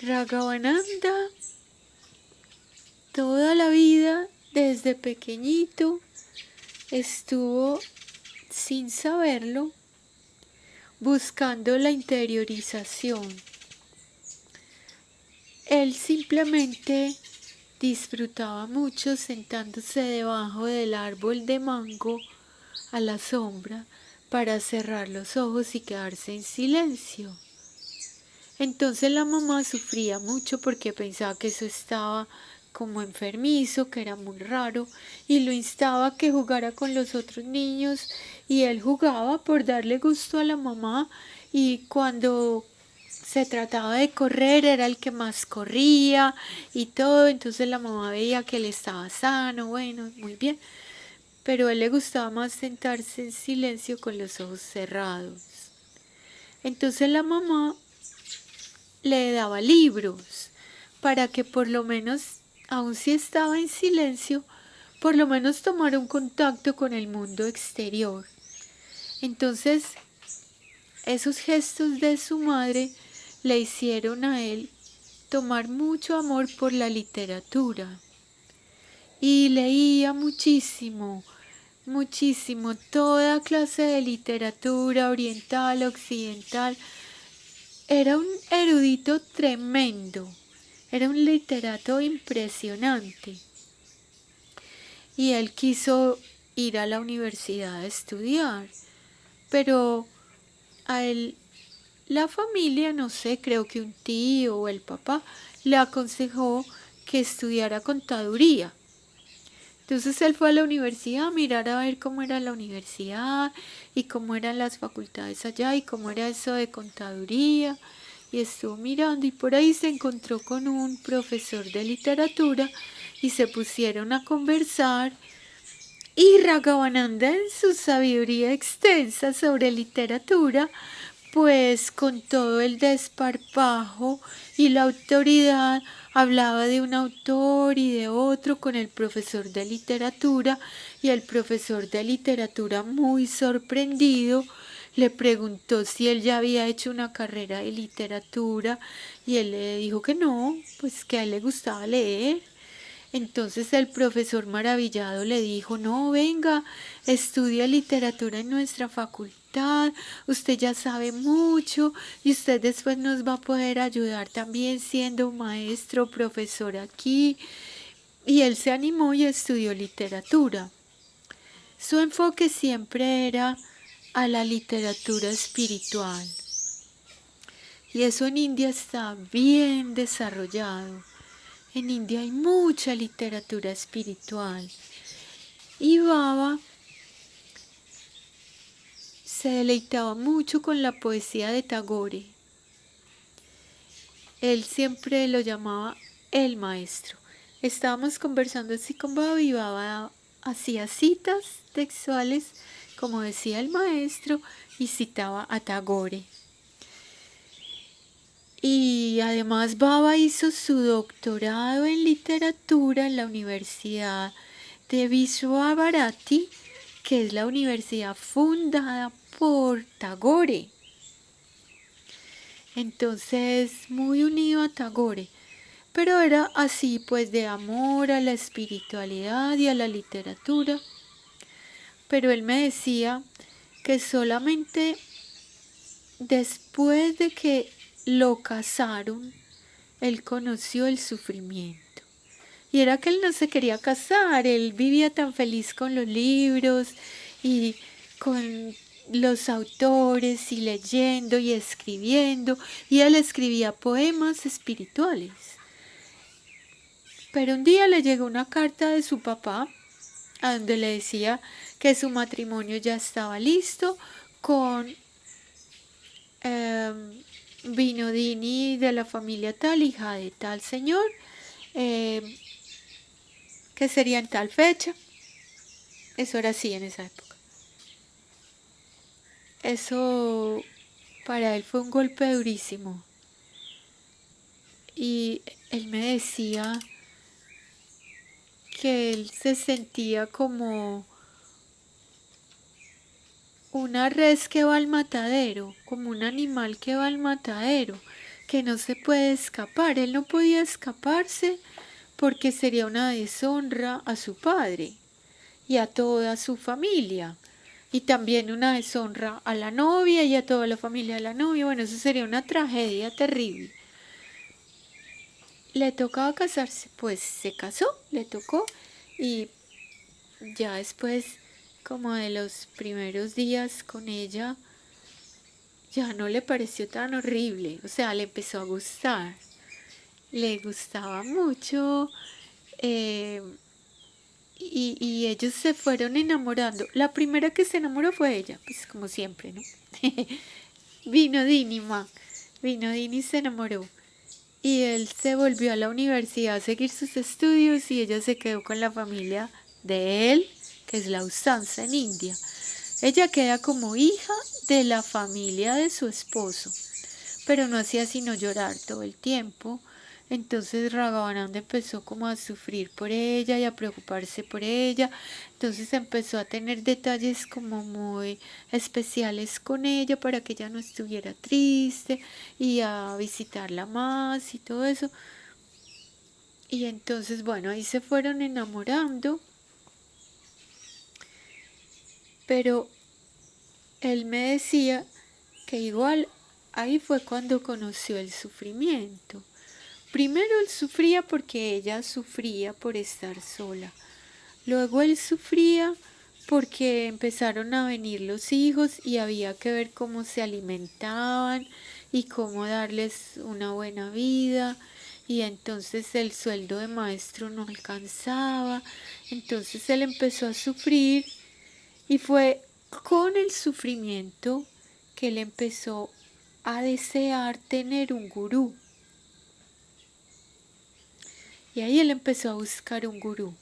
Raghavananda toda la vida, desde pequeñito, estuvo, sin saberlo, buscando la interiorización. Él simplemente disfrutaba mucho sentándose debajo del árbol de mango a la sombra para cerrar los ojos y quedarse en silencio. Entonces la mamá sufría mucho porque pensaba que eso estaba como enfermizo, que era muy raro, y lo instaba a que jugara con los otros niños, y él jugaba por darle gusto a la mamá, y cuando se trataba de correr era el que más corría y todo, entonces la mamá veía que él estaba sano, bueno, muy bien, pero a él le gustaba más sentarse en silencio con los ojos cerrados. Entonces la mamá le daba libros para que por lo menos, aun si estaba en silencio, por lo menos tomara un contacto con el mundo exterior. Entonces, esos gestos de su madre le hicieron a él tomar mucho amor por la literatura. Y leía muchísimo, muchísimo, toda clase de literatura oriental, occidental. Era un erudito tremendo, era un literato impresionante. Y él quiso ir a la universidad a estudiar, pero a él la familia, no sé, creo que un tío o el papá le aconsejó que estudiara contaduría. Entonces él fue a la universidad a mirar a ver cómo era la universidad y cómo eran las facultades allá y cómo era eso de contaduría. Y estuvo mirando y por ahí se encontró con un profesor de literatura y se pusieron a conversar. Y Raghavananda, en su sabiduría extensa sobre literatura, pues con todo el desparpajo y la autoridad, hablaba de un autor y de otro con el profesor de literatura, y el profesor de literatura, muy sorprendido, le preguntó si él ya había hecho una carrera de literatura, y él le dijo que no, pues que a él le gustaba leer. Entonces el profesor maravillado le dijo, no, venga, estudia literatura en nuestra facultad, usted ya sabe mucho y usted después nos va a poder ayudar también siendo maestro, profesor aquí. Y él se animó y estudió literatura. Su enfoque siempre era a la literatura espiritual. Y eso en India está bien desarrollado. En India hay mucha literatura espiritual. Y Baba se deleitaba mucho con la poesía de Tagore. Él siempre lo llamaba el maestro. Estábamos conversando así con Baba y Baba hacía citas textuales, como decía el maestro, y citaba a Tagore. Y además Baba hizo su doctorado en literatura en la Universidad de Vishwabharati, que es la universidad fundada por Tagore. Entonces, muy unido a Tagore, pero era así pues de amor a la espiritualidad y a la literatura. Pero él me decía que solamente después de que lo casaron, él conoció el sufrimiento. Y era que él no se quería casar, él vivía tan feliz con los libros y con los autores y leyendo y escribiendo, y él escribía poemas espirituales. Pero un día le llegó una carta de su papá, a donde le decía que su matrimonio ya estaba listo con Vinodini de la familia tal, hija de tal señor, que sería en tal fecha. Eso era así en esa época. Eso para él fue un golpe durísimo. Y él me decía que él se sentía como una res que va al matadero, como un animal que va al matadero, que no se puede escapar. Él no podía escaparse porque sería una deshonra a su padre y a toda su familia. Y también una deshonra a la novia y a toda la familia de la novia. Bueno, eso sería una tragedia terrible. Le tocaba casarse, pues se casó, le tocó. Y ya después, como de los primeros días con ella, ya no le pareció tan horrible. O sea, le empezó a gustar. Le gustaba mucho. eh, y ellos se fueron enamorando. La primera que se enamoró fue ella, pues como siempre, ¿no? Vino Dini y se enamoró. Y él se volvió a la universidad a seguir sus estudios y ella se quedó con la familia de él, que es la usanza en India. Ella queda como hija de la familia de su esposo, pero no hacía sino llorar todo el tiempo. Entonces Raghavananda empezó como a sufrir por ella y a preocuparse por ella. Entonces empezó a tener detalles como muy especiales con ella para que ella no estuviera triste y a visitarla más y todo eso. Y entonces, bueno, ahí se fueron enamorando. Pero él me decía que igual ahí fue cuando conoció el sufrimiento. Primero él sufría porque ella sufría por estar sola. Luego él sufría porque empezaron a venir los hijos y había que ver cómo se alimentaban y cómo darles una buena vida. Y entonces el sueldo de maestro no alcanzaba. Entonces él empezó a sufrir y fue con el sufrimiento que él empezó a desear tener un gurú. Y ahí él empezó a buscar un gurú.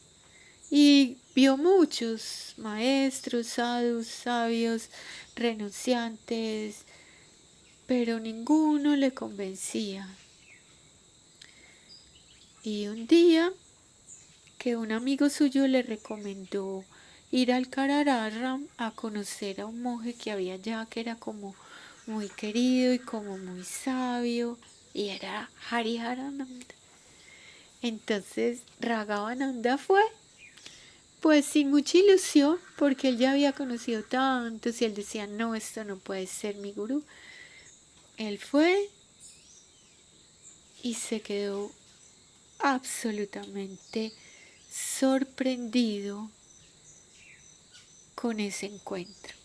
Y vio muchos maestros, sadhus, sabios, renunciantes, pero ninguno le convencía. Y un día que un amigo suyo le recomendó ir al Karararam a conocer a un monje que había allá, que era como muy querido y como muy sabio, y era Hariharananda. Entonces Raghavananda fue, pues sin mucha ilusión, porque él ya había conocido tantos y él decía, no, esto no puede ser mi gurú. Él fue y se quedó absolutamente sorprendido con ese encuentro.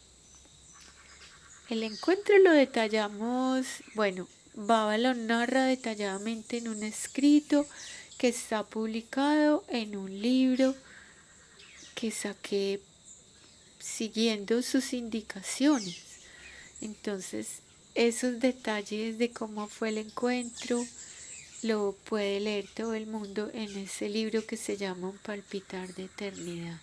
El encuentro lo detallamos, bueno, Baba lo narra detalladamente en un escrito que está publicado en un libro que saqué siguiendo sus indicaciones. Entonces, esos detalles de cómo fue el encuentro lo puede leer todo el mundo en ese libro que se llama Un palpitar de eternidad.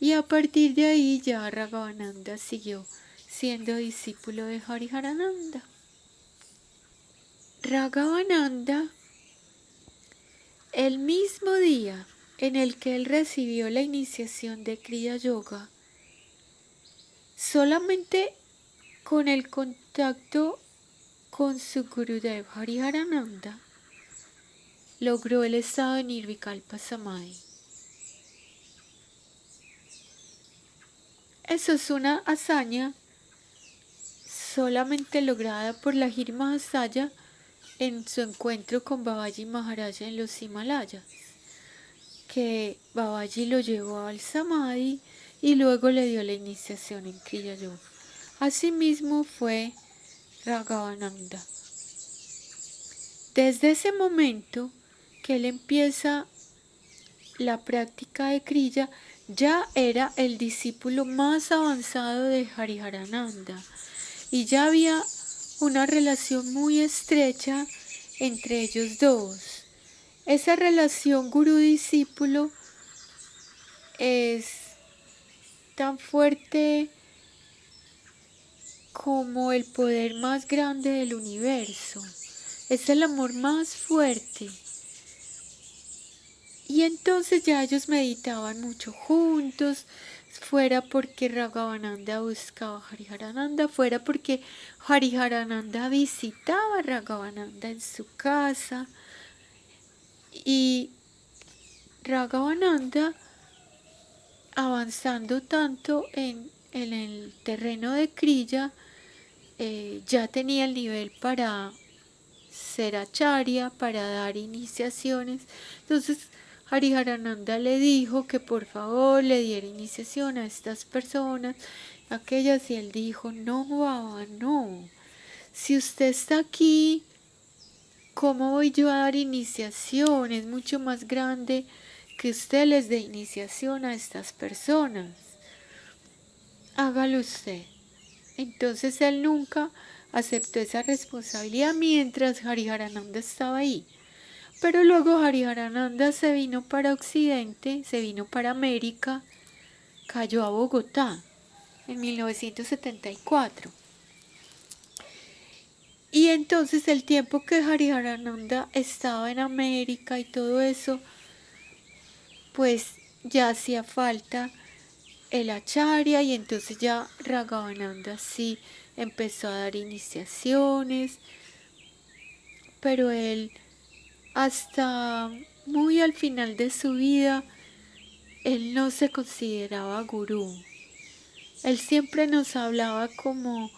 Y a partir de ahí ya Raghavananda siguió siendo discípulo de Hariharananda. Raghavananda, el mismo día en el que él recibió la iniciación de Kriya Yoga, solamente con el contacto con su Gurudev Hariharananda, logró el estado de Nirvikalpa Samadhi. Eso es una hazaña solamente lograda por la Lahiri Mahasaya en su encuentro con Babaji Maharaj en los Himalayas, que Babaji lo llevó al Samadhi y luego le dio la iniciación en Kriya Yoga. Asimismo fue Raghavananda. Desde ese momento que él empieza la práctica de Kriya, ya era el discípulo más avanzado de Hariharananda y ya había una relación muy estrecha entre ellos dos. Esa relación gurú-discípulo es tan fuerte como el poder más grande del universo. Es el amor más fuerte. Y entonces ya ellos meditaban mucho juntos, fuera porque Ragavananda buscaba a Hariharananda, fuera porque Hariharananda visitaba a Ragavananda en su casa y Ragavananda, avanzando tanto en el terreno de Kriya, ya tenía el nivel para ser acharya, para dar iniciaciones. Entonces Hariharananda le dijo que por favor le diera iniciación a estas personas, aquellas, y él dijo: no, Baba, no. Si usted está aquí, ¿cómo voy yo a dar iniciación? Es mucho más grande que usted les dé iniciación a estas personas. Hágalo usted. Entonces él nunca aceptó esa responsabilidad mientras Hariharananda estaba ahí. Pero luego Hariharananda se vino para Occidente, se vino para América, cayó a Bogotá en 1974. Y entonces el tiempo que Hariharananda estaba en América y todo eso, pues ya hacía falta el acharya, y entonces ya Ragavananda sí empezó a dar iniciaciones, pero él hasta muy al final de su vida, él no se consideraba gurú. Él siempre nos hablaba como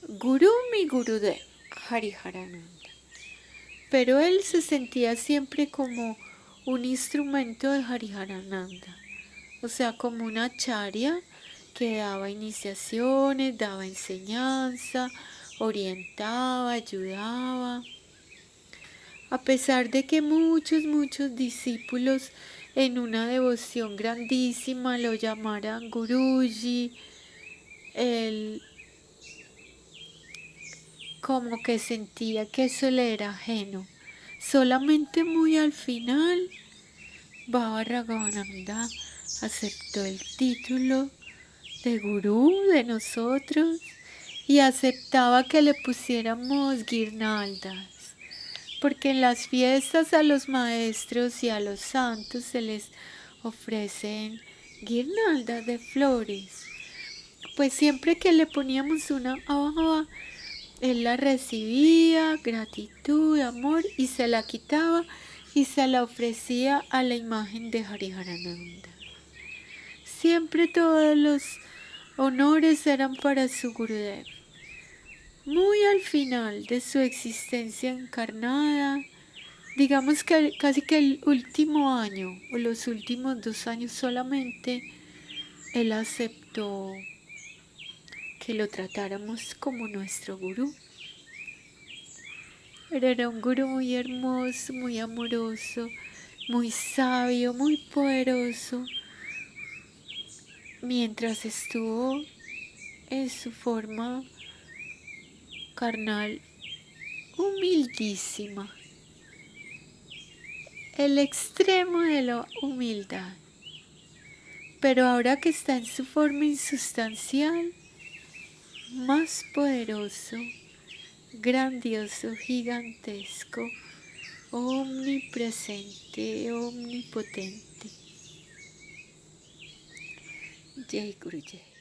Gurú, mi Gurudev, Hariharananda. Pero él se sentía siempre como un instrumento de Hariharananda, o sea, como una acharya que daba iniciaciones, daba enseñanza, orientaba, ayudaba. A pesar de que muchos discípulos en una devoción grandísima lo llamaran Guruji, él como que sentía que eso le era ajeno. Solamente muy al final, Baba Raghavananda aceptó el título de gurú de nosotros y aceptaba que le pusiéramos guirnaldas, porque en las fiestas a los maestros y a los santos se les ofrecen guirnaldas de flores. Pues siempre que le poníamos una baba, él la recibía, gratitud, amor, y se la quitaba y se la ofrecía a la imagen de Hariharananda. Siempre todos los honores eran para su Gurudev. Muy al final de su existencia encarnada, digamos que casi que el último año o los últimos 2 años solamente, él aceptó que lo tratáramos como nuestro gurú. Era un gurú muy hermoso, muy amoroso, muy sabio, muy poderoso, mientras estuvo en su forma carnal humildísima, el extremo de la humildad. Pero ahora que está en su forma insustancial, más poderoso, grandioso, gigantesco, omnipresente, omnipotente. Jai Guruji.